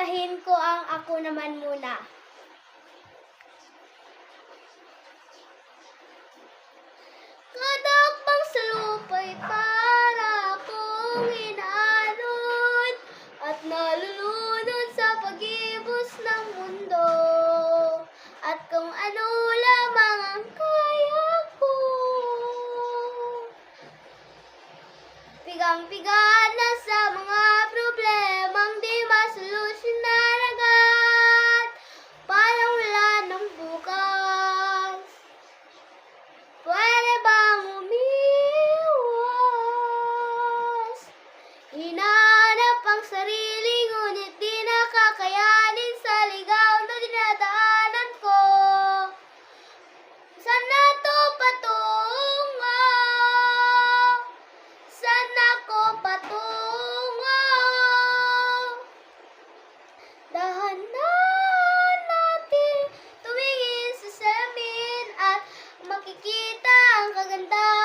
Kantahin ko ang Ako Naman Muna. Kadakpang sa lupa'y para akong inaalon at nalulunod sa pag-ibos ng mundo. At kung ano lamang ang kaya ko, pigang-piga na sa mga problemang di masolusyonan agad. Parang wala ng bukas. Pwede bang umiwas? Hinahanap ang sarili, ngunit di nakakayanin sa ligaw na dinadaanan ko. Saan na to patungo? Saan ako patungo? Dahan-dahan natin tumingin sa salamin at makikita ang kagandahan.